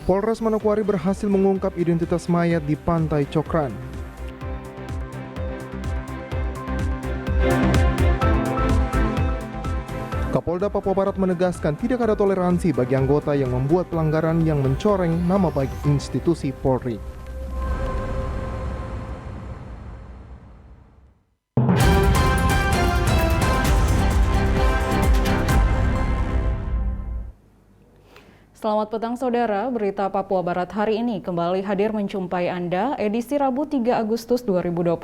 Polres Manokwari berhasil mengungkap identitas mayat di Pantai Cokran. Kapolda Papua Barat menegaskan tidak ada toleransi bagi anggota yang membuat pelanggaran yang mencoreng nama baik institusi Polri. Selamat petang saudara, berita Papua Barat hari ini kembali hadir menjumpai Anda edisi Rabu 3 Agustus 2022.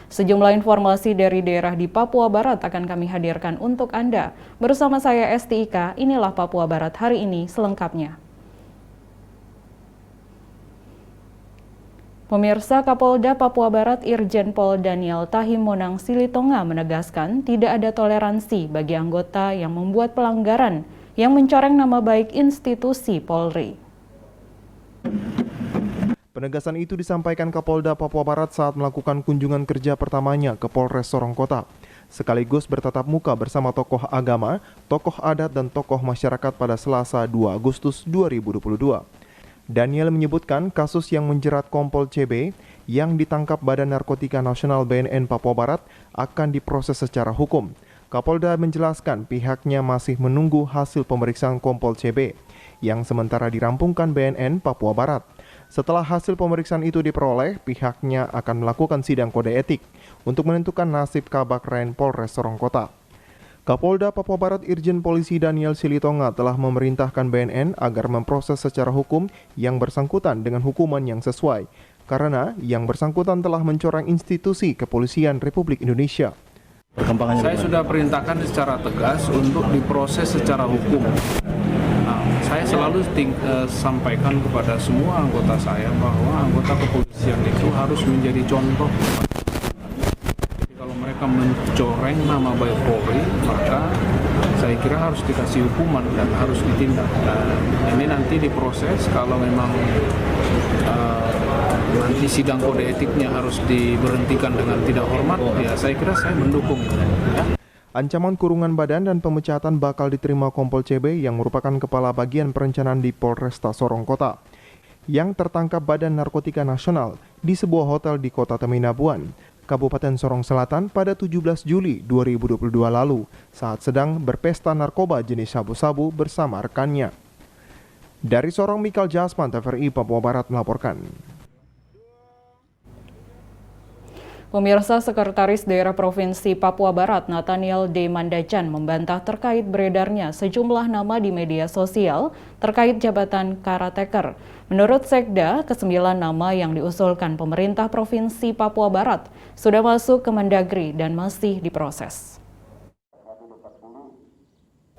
Sejumlah informasi dari daerah di Papua Barat akan kami hadirkan untuk Anda. Bersama saya Esti Ika, inilah Papua Barat hari ini selengkapnya. Pemirsa, Kapolda Papua Barat Irjen Pol Daniel Tahimonang Silitonga menegaskan tidak ada toleransi bagi anggota yang membuat pelanggaran yang mencoreng nama baik institusi Polri. Penegasan itu disampaikan Kapolda Papua Barat saat melakukan kunjungan kerja pertamanya ke Polres Sorong Kota, sekaligus bertatap muka bersama tokoh agama, tokoh adat, dan tokoh masyarakat pada Selasa 2 Agustus 2022. Daniel menyebutkan kasus yang menjerat Kompol CB yang ditangkap Badan Narkotika Nasional BNN Papua Barat akan diproses secara hukum. Kapolda menjelaskan pihaknya masih menunggu hasil pemeriksaan Kompol CB yang sementara dirampungkan BNN Papua Barat. Setelah hasil pemeriksaan itu diperoleh, pihaknya akan melakukan sidang kode etik untuk menentukan nasib Kabak Ren Polres Sorong Kota. Kapolda Papua Barat Irjen Polisi Daniel Silitonga telah memerintahkan BNN agar memproses secara hukum yang bersangkutan dengan hukuman yang sesuai, karena yang bersangkutan telah mencoreng institusi kepolisian Republik Indonesia. Saya sudah perintahkan secara tegas untuk diproses secara hukum. Nah, saya selalu sampaikan kepada semua anggota saya bahwa anggota kepolisian itu harus menjadi contoh. Jadi kalau mereka mencoreng nama baik Polri, maka saya kira harus dikasih hukuman dan harus ditindak. Nah, ini nanti diproses kalau memang nanti sidang kode etiknya harus diberhentikan dengan tidak hormat, ya saya kira saya mendukung. Ya. Ancaman kurungan badan dan pemecatan bakal diterima Kompol CB yang merupakan kepala bagian perencanaan di Polresta Sorong Kota, yang tertangkap Badan Narkotika Nasional di sebuah hotel di Kota Teminabuan, Kabupaten Sorong Selatan pada 17 Juli 2022 lalu saat sedang berpesta narkoba jenis sabu-sabu bersama rekannya. Dari Sorong, Mikal Jasman, TVRI Papua Barat melaporkan. Pemirsa, Sekretaris Daerah Provinsi Papua Barat Nathaniel D. Mandacan membantah terkait beredarnya sejumlah nama di media sosial terkait jabatan karateker. Menurut Sekda, ke-9 nama yang diusulkan pemerintah Provinsi Papua Barat sudah masuk ke Mendagri dan masih diproses.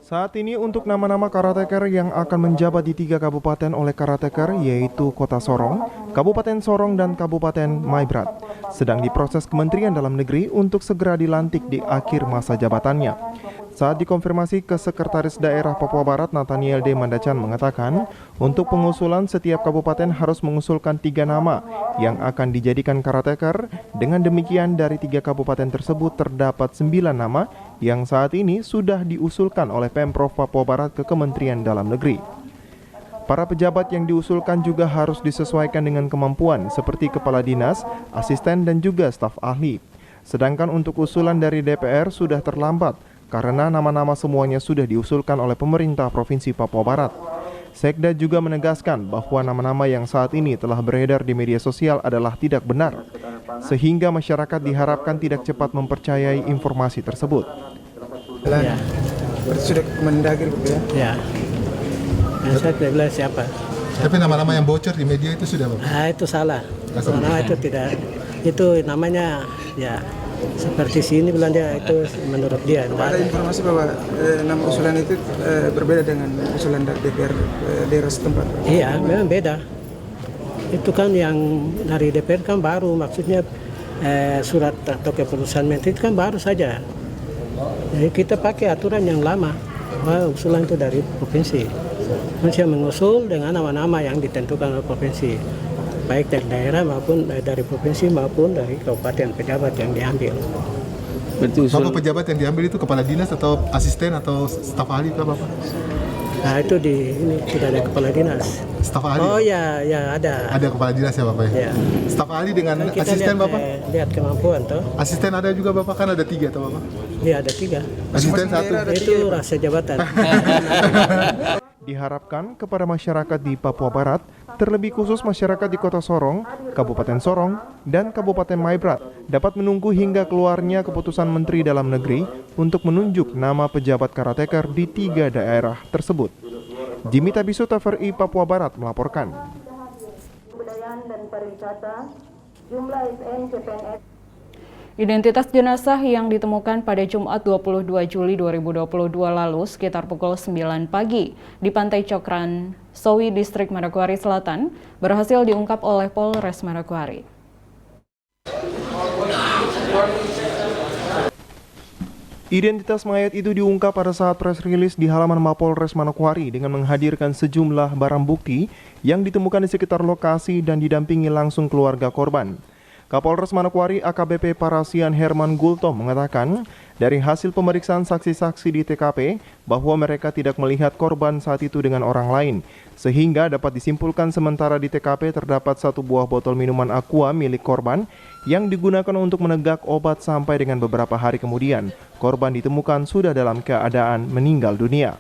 Saat ini untuk nama-nama karateker yang akan menjabat di 3 kabupaten oleh karateker yaitu Kota Sorong, Kabupaten Sorong, dan Kabupaten Maibrat sedang diproses Kementerian Dalam Negeri untuk segera dilantik di akhir masa jabatannya. Saat dikonfirmasi ke Sekretaris Daerah Papua Barat Nathaniel D. Mandacan mengatakan untuk pengusulan setiap kabupaten harus mengusulkan 3 nama yang akan dijadikan karateker. Dengan demikian dari 3 kabupaten tersebut terdapat 9 nama yang saat ini sudah diusulkan oleh Pemprov Papua Barat ke Kementerian Dalam Negeri. Para pejabat yang diusulkan juga harus disesuaikan dengan kemampuan seperti kepala dinas, asisten, dan juga staf ahli. Sedangkan untuk usulan dari DPR sudah terlambat karena nama-nama semuanya sudah diusulkan oleh pemerintah Provinsi Papua Barat. Sekda juga menegaskan bahwa nama-nama yang saat ini telah beredar di media sosial adalah tidak benar, sehingga masyarakat diharapkan tidak cepat mempercayai informasi tersebut. Ya. Berarti sudah Mendagri ya? Ya. Saya tidak bilang siapa. Tapi nama-nama yang bocor di media itu sudah Bapak? Ah, itu salah. Nama itu tidak. Itu namanya ya seperti sini bilang dia itu menurut dia. Ada informasi bahwa nama usulan itu berbeda dengan usulan dari DPR daerah setempat. Iya, memang beda. Itu kan yang dari DPR kan baru, maksudnya surat atau keputusan menteri itu kan baru saja. Jadi kita pakai aturan yang lama. Wah, usulan itu dari provinsi. Manusia mengusul dengan nama-nama yang ditentukan oleh provinsi, baik dari daerah maupun dari provinsi maupun dari kabupaten pejabat yang diambil. Bapak pejabat yang diambil itu kepala dinas atau asisten atau staf ahli Bapak? Nah itu ini sudah ada kepala dinas. Staf ahli? Oh ya, ada. Ada kepala dinas ya Bapak ya? Ya. Staf ahli dengan Kan kita asisten lihat, Bapak? lihat kemampuan toh. Asisten ada juga Bapak, kan ada 3 toh Bapak? Iya ada 3. Asisten daerah 1. ada Itu rahasia jabatan. Diharapkan kepada masyarakat di Papua Barat, terlebih khusus masyarakat di Kota Sorong, Kabupaten Sorong, dan Kabupaten Maibrat dapat menunggu hingga keluarnya keputusan Menteri Dalam Negeri untuk menunjuk nama pejabat karateker di 3 daerah tersebut. Jimmy Tabisu, TVRI Papua Barat melaporkan. Kebudayaan dan Pariwisata, jumlah SN CPNS. Identitas jenazah yang ditemukan pada Jumat 22 Juli 2022 lalu sekitar pukul 9 pagi di Pantai Cokran, Sowi, Distrik Manokwari Selatan berhasil diungkap oleh Polres Manokwari. Identitas mayat itu diungkap pada saat press release di halaman Mapolres Manokwari dengan menghadirkan sejumlah barang bukti yang ditemukan di sekitar lokasi dan didampingi langsung keluarga korban. Kapolres Manokwari AKBP Parasian Herman Gultom mengatakan, dari hasil pemeriksaan saksi-saksi di TKP bahwa mereka tidak melihat korban saat itu dengan orang lain, sehingga dapat disimpulkan sementara di TKP terdapat 1 buah botol minuman aqua milik korban yang digunakan untuk menegak obat sampai dengan beberapa hari kemudian, korban ditemukan sudah dalam keadaan meninggal dunia.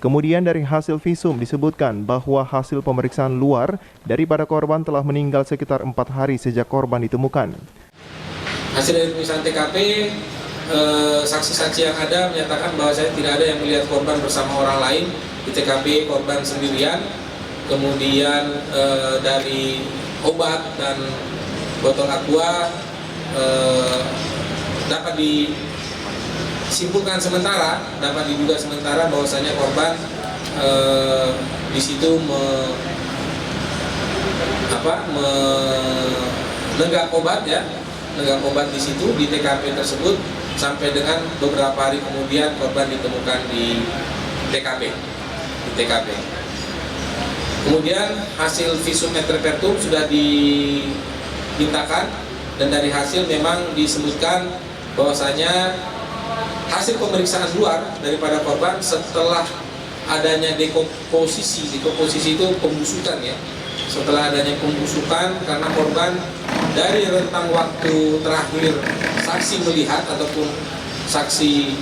Kemudian dari hasil visum disebutkan bahwa hasil pemeriksaan luar daripada korban telah meninggal sekitar 4 hari sejak korban ditemukan. Hasil dari pemeriksaan TKP, saksi-saksi yang ada menyatakan bahwa saya tidak ada yang melihat korban bersama orang lain di TKP, korban sendirian. Kemudian dari obat dan botol aqua dapat disimpulkan sementara, dapat diduga sementara bahwasanya korban di situ menenggak obat ya, menenggak obat di situ di TKP tersebut sampai dengan beberapa hari kemudian korban ditemukan di TKP. Kemudian hasil visum et repertum sudah dimintakan dan dari hasil memang disebutkan bahwasanya hasil pemeriksaan luar daripada korban setelah adanya dekomposisi itu pembusukan ya. Setelah adanya pembusukan karena korban dari rentang waktu terakhir saksi melihat ataupun saksi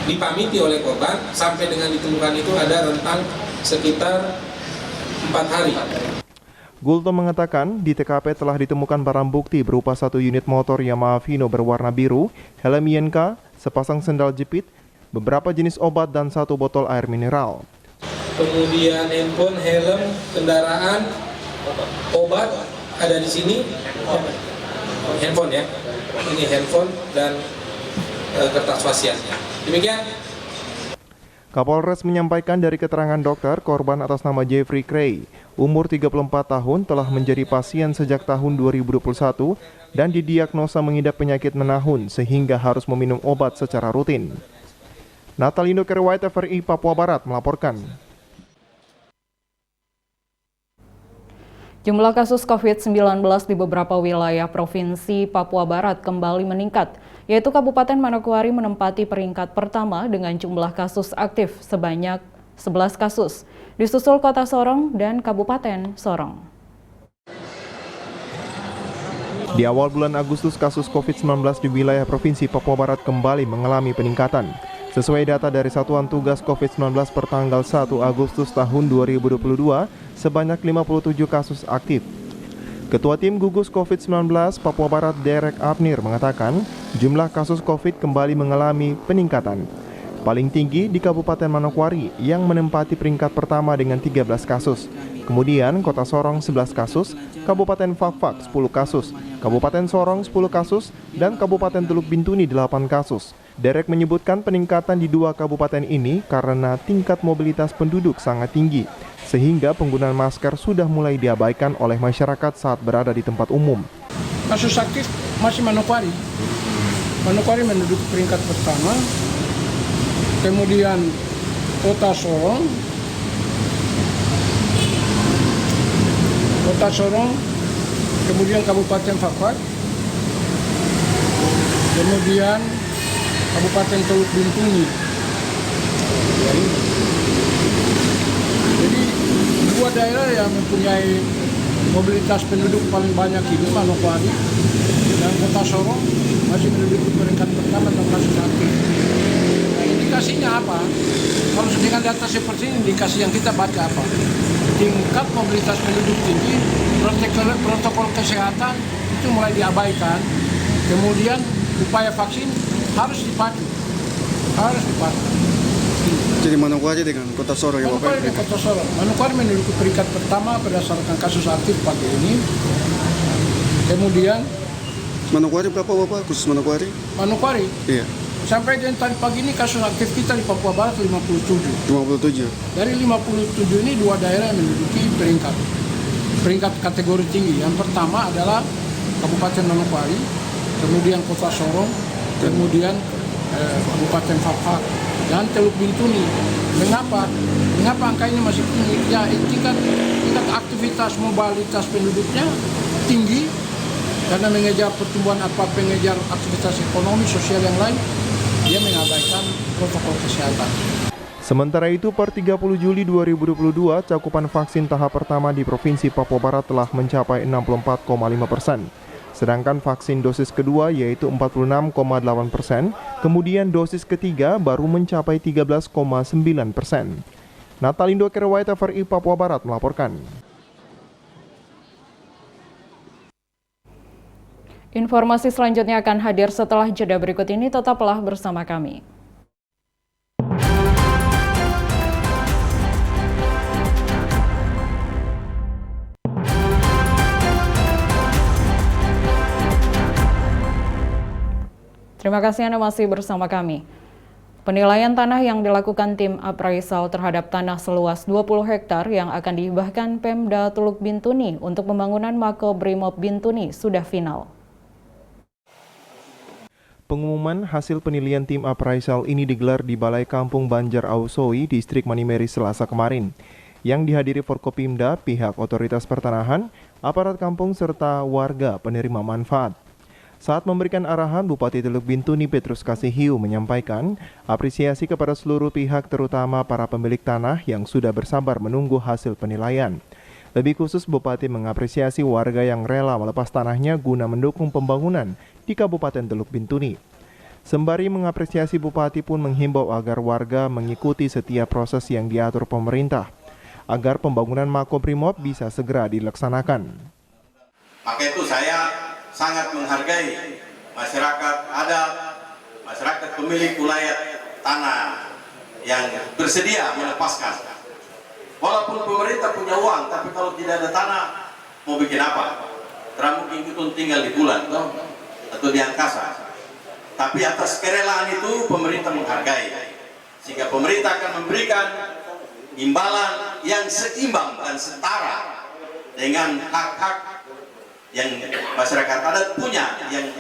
dipamiti oleh korban sampai dengan ditemukan itu ada rentang sekitar 4 hari. Gultom mengatakan di TKP telah ditemukan barang bukti berupa 1 unit motor Yamaha Vino berwarna biru, helm INK, sepasang sendal jepit, beberapa jenis obat dan 1 botol air mineral. Kemudian handphone, helm, kendaraan, obat ada di sini. Handphone ya, ini handphone dan kertas wasiatnya. Demikian. Kapolres menyampaikan dari keterangan dokter, korban atas nama Jeffrey Cray, umur 34 tahun, telah menjadi pasien sejak tahun 2021 dan didiagnosa mengidap penyakit menahun sehingga harus meminum obat secara rutin. Natalindo Kerwait, TVRI Papua Barat melaporkan. Jumlah kasus COVID-19 di beberapa wilayah Provinsi Papua Barat kembali meningkat, yaitu Kabupaten Manokwari menempati peringkat pertama dengan jumlah kasus aktif sebanyak 11 kasus, disusul Kota Sorong dan Kabupaten Sorong. Di awal bulan Agustus, kasus COVID-19 di wilayah Provinsi Papua Barat kembali mengalami peningkatan. Sesuai data dari Satuan Tugas COVID-19 per tanggal 1 Agustus tahun 2022, sebanyak 57 kasus aktif. Ketua Tim Gugus COVID-19 Papua Barat Derek Abnir mengatakan, jumlah kasus COVID kembali mengalami peningkatan. Paling tinggi di Kabupaten Manokwari yang menempati peringkat pertama dengan 13 kasus. Kemudian Kota Sorong 11 kasus, Kabupaten Fakfak 10 kasus, Kabupaten Sorong 10 kasus, dan Kabupaten Teluk Bintuni 8 kasus. Derek menyebutkan peningkatan di 2 kabupaten ini karena tingkat mobilitas penduduk sangat tinggi, sehingga penggunaan masker sudah mulai diabaikan oleh masyarakat saat berada di tempat umum. Kasus aktif masih Manokwari. Manokwari menduduki peringkat pertama, kemudian Kota Sorong, kemudian Kabupaten Fakfak, kemudian Kabupaten Teluk Bintuni. ini. Jadi dua daerah yang mempunyai mobilitas penduduk paling banyak ini, Manokwari dan Kota Sorong, masih menduduki peringkat pertama dalam kasus aktif. Nah, indikasinya apa? Kalau dengan data seperti ini, indikasi yang kita baca apa? Tingkat mobilitas penduduk tinggi, protokol kesehatan itu mulai diabaikan, kemudian upaya vaksin harus dipacu. Jadi Manokwari dengan Kota Sorong ya Bapak? Manokwari dan Kota Sorong. Manokwari menduduki peringkat pertama berdasarkan kasus aktif pagi ini. Kemudian Manokwari berapa Bapak? Khusus Manokwari? Manokwari. Iya. Sampai dengan tadi pagi ini kasus aktif kita di Papua Barat 57. 57. Dari 57 ini dua daerah yang menduduki peringkat kategori tinggi. Yang pertama adalah Kabupaten Manokwari, kemudian Kota Sorong, kemudian Kabupaten Fafak dan Teluk Bintuni. Mengapa angka ini masih tinggi? Ya, tingkat aktivitas mobilitas penduduknya tinggi karena mengejar pertumbuhan mengejar aktivitas ekonomi sosial yang lain, dia mengabaikan protokol kesehatan. Sementara itu, per 30 Juli 2022, cakupan vaksin tahap pertama di Provinsi Papua Barat telah mencapai 64,5%. Sedangkan vaksin dosis kedua yaitu 46,8%, kemudian dosis ketiga baru mencapai 13,9%. Natalindo Kerwai, TVRI Papua Barat melaporkan. Informasi selanjutnya akan hadir setelah jeda berikut ini, tetaplah bersama kami. Terima kasih Anda masih bersama kami. Penilaian tanah yang dilakukan tim appraisal terhadap tanah seluas 20 hektar yang akan dihibahkan Pemda Teluk Bintuni untuk pembangunan Makobrimob Bintuni sudah final. Pengumuman hasil penilaian tim appraisal ini digelar di Balai Kampung Banjar Ausowi, Distrik Manimeri, Selasa kemarin, yang dihadiri Forkopimda, pihak otoritas pertanahan, aparat kampung, serta warga penerima manfaat. Saat memberikan arahan, Bupati Teluk Bintuni Petrus Kasihiu menyampaikan apresiasi kepada seluruh pihak, terutama para pemilik tanah yang sudah bersabar menunggu hasil penilaian. Lebih khusus, Bupati mengapresiasi warga yang rela melepas tanahnya guna mendukung pembangunan di Kabupaten Teluk Bintuni. Sembari mengapresiasi, Bupati pun menghimbau agar warga mengikuti setiap proses yang diatur pemerintah, agar pembangunan Makobrimob bisa segera dilaksanakan. Maka itu saya sangat menghargai masyarakat adat, masyarakat pemilik wilayah tanah yang bersedia melepaskan. Walaupun pemerintah punya uang, tapi kalau tidak ada tanah, mau bikin apa? Tidak mungkin kita tinggal di bulan atau di angkasa. Tapi atas kerelaan itu pemerintah menghargai, sehingga pemerintah akan memberikan imbalan yang seimbang dan setara dengan hak-hak yang masyarakat adat punya, yang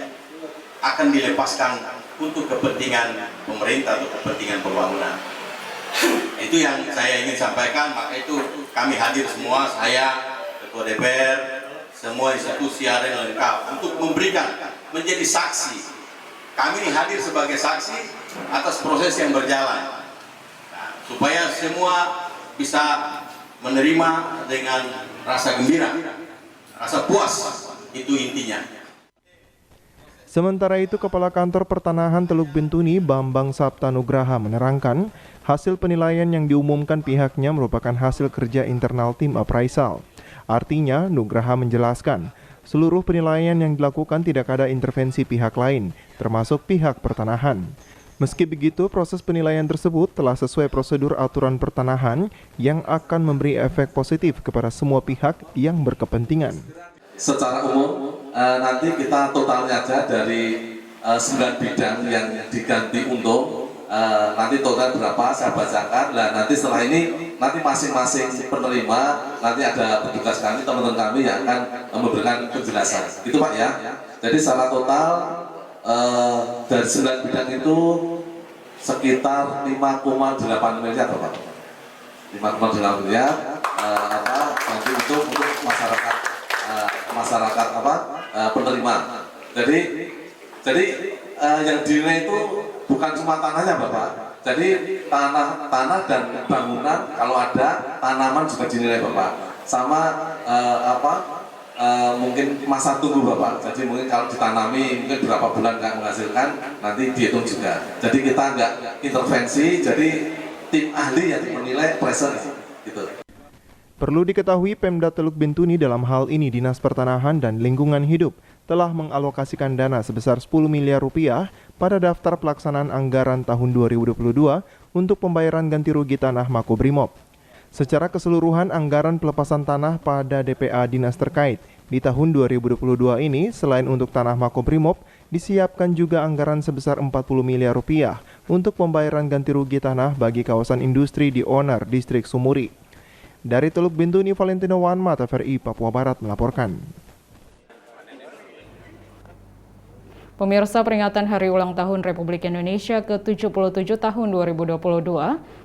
akan dilepaskan untuk kepentingan pemerintah atau kepentingan pembangunan. Itu yang saya ingin sampaikan. Maka itu kami hadir semua, saya, Ketua DPR, semua institusi ada yang lengkap untuk memberikan, menjadi saksi. Kami hadir sebagai saksi atas proses yang berjalan, supaya semua bisa menerima dengan rasa gembira, rasa puas, itu intinya. Sementara itu, Kepala Kantor Pertanahan Teluk Bintuni Bambang Sabta Nugraha menerangkan hasil penilaian yang diumumkan pihaknya merupakan hasil kerja internal tim appraisal. Artinya, Nugraha menjelaskan, seluruh penilaian yang dilakukan tidak ada intervensi pihak lain, termasuk pihak pertanahan. Meski begitu, proses penilaian tersebut telah sesuai prosedur aturan pertanahan yang akan memberi efek positif kepada semua pihak yang berkepentingan. Secara umum, nanti kita totalnya aja dari 9 bidang yang diganti untung, nanti total berapa saya bacakan. Nah, nanti setelah ini, nanti masing-masing penerima, nanti ada petugas kami, teman-teman kami yang akan memberikan penjelasan. Gitu Pak ya. Jadi secara total, dari 9 bidang itu sekitar 5,8 miliar Pak. 5,8 miliar, nanti itu untuk masyarakat penerima. Jadi yang dinilai itu bukan cuma tanahnya Bapak, Jadi tanah dan bangunan kalau ada, tanaman juga dinilai Bapak. Sama mungkin masa tunggu Bapak. Jadi mungkin kalau ditanami mungkin berapa bulan nggak menghasilkan, nanti dihitung juga. Jadi kita nggak intervensi, jadi tim ahli yang menilai pressure gitu. Perlu diketahui Pemda Teluk Bintuni dalam hal ini Dinas Pertanahan dan Lingkungan Hidup telah mengalokasikan dana sebesar 10 miliar rupiah pada daftar pelaksanaan anggaran tahun 2022 untuk pembayaran ganti rugi tanah Makobrimob. Secara keseluruhan anggaran pelepasan tanah pada DPA dinas terkait di tahun 2022 ini selain untuk tanah Makobrimob disiapkan juga anggaran sebesar 40 miliar rupiah untuk pembayaran ganti rugi tanah bagi kawasan industri di Onar, Distrik Sumuri. Dari Teluk Bintuni, Valentino Wanma, TVRI Papua Barat melaporkan. Pemirsa, peringatan Hari Ulang Tahun Republik Indonesia ke-77 tahun 2022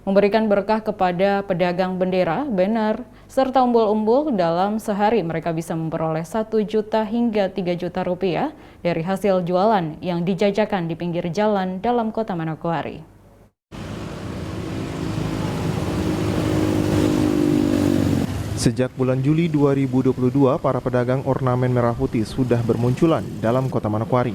memberikan berkah kepada pedagang bendera, banner, serta umbul-umbul. Dalam sehari mereka bisa memperoleh 1 juta hingga 3 juta rupiah dari hasil jualan yang dijajakan di pinggir jalan dalam kota Manokwari. Sejak bulan Juli 2022, para pedagang ornamen merah putih sudah bermunculan dalam kota Manokwari.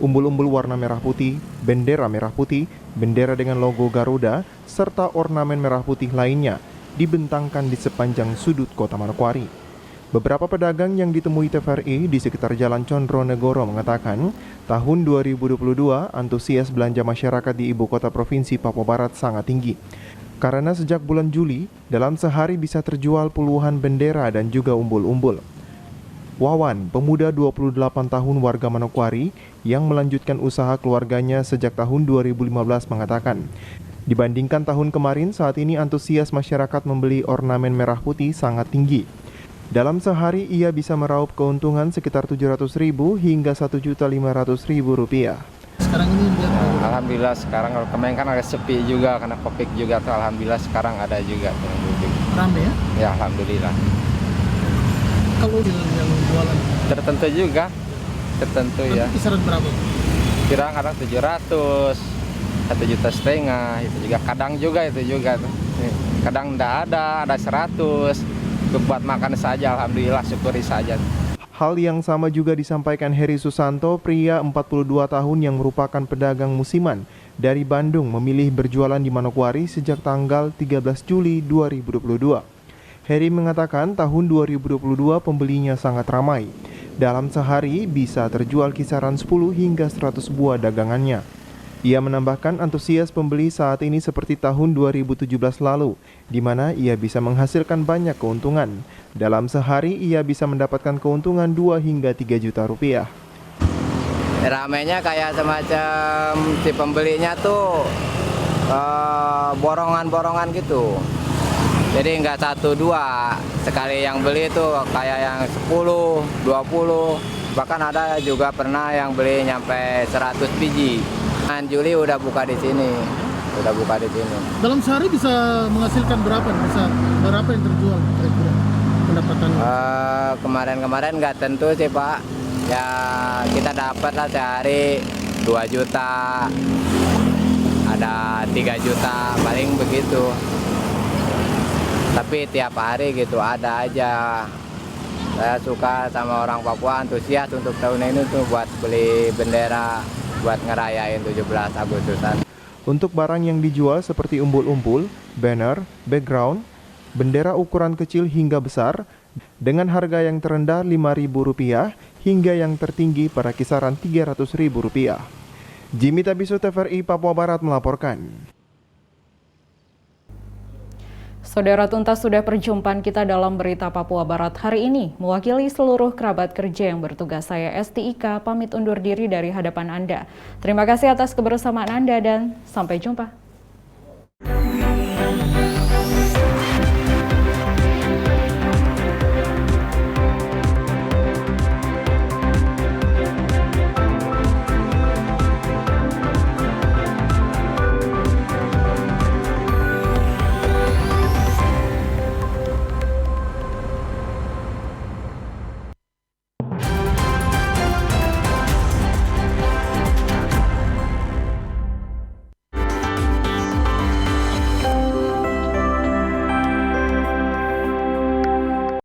Umbul-umbul warna merah putih, bendera merah putih, bendera dengan logo Garuda, serta ornamen merah putih lainnya dibentangkan di sepanjang sudut kota Manokwari. Beberapa pedagang yang ditemui TVRI di sekitar Jalan Condronegoro mengatakan, tahun 2022 antusias belanja masyarakat di ibu kota provinsi Papua Barat sangat tinggi. Karena sejak bulan Juli, dalam sehari bisa terjual puluhan bendera dan juga umbul-umbul. Wawan, pemuda 28 tahun warga Manokwari yang melanjutkan usaha keluarganya sejak tahun 2015 mengatakan, dibandingkan tahun kemarin, saat ini antusias masyarakat membeli ornamen merah putih sangat tinggi. Dalam sehari ia bisa meraup keuntungan sekitar 700.000 hingga 1.500.000 rupiah. Sekarang ini alhamdulillah sekarang kalau kemarin kan agak sepi juga karena Covid juga tuh, alhamdulillah sekarang ada juga tuh. Ramai ya? Ya alhamdulillah. Kalau yang jualan tertentu juga, tertentu ya. Kisaran berapa? Kadang 700, 1,5 juta, itu juga kadang juga itu juga tuh. Kadang enggak ada 100. Buat makan saja, alhamdulillah, syukuri saja. Hal yang sama juga disampaikan Heri Susanto, pria 42 tahun yang merupakan pedagang musiman dari Bandung, memilih berjualan di Manokwari sejak tanggal 13 Juli 2022. Heri mengatakan tahun 2022 pembelinya sangat ramai. Dalam sehari bisa terjual kisaran 10 hingga 100 buah dagangannya. Ia menambahkan antusias pembeli saat ini seperti tahun 2017 lalu, di mana ia bisa menghasilkan banyak keuntungan. Dalam sehari ia bisa mendapatkan keuntungan 2 hingga 3 juta rupiah. Ramainya kayak semacam si pembelinya tuh borongan-borongan gitu. Jadi nggak 1-2, sekali yang beli tuh kayak yang 10, 20, bahkan ada juga pernah yang beli nyampe 100 biji. Juli udah buka di sini, Dalam sehari bisa menghasilkan berapa? Bisa berapa yang terjual kira-kira pendapatan? Kemarin nggak tentu sih Pak. Ya kita dapat lah sehari 2 juta, ada 3 juta, paling begitu. Tapi tiap hari gitu ada aja. Saya suka sama orang Papua, antusias untuk tahun ini tuh buat beli bendera, buat ngerayain 17 Agustusan. Untuk barang yang dijual seperti umbul-umbul, banner, background, bendera ukuran kecil hingga besar, dengan harga yang terendah Rp5.000 hingga yang tertinggi pada kisaran Rp300.000. Jimmy Tabiso, TVRI Papua Barat melaporkan. Saudara, tuntas sudah perjumpaan kita dalam Berita Papua Barat hari ini. Mewakili seluruh kerabat kerja yang bertugas, saya Esti Ika pamit undur diri dari hadapan Anda. Terima kasih atas kebersamaan Anda dan sampai jumpa.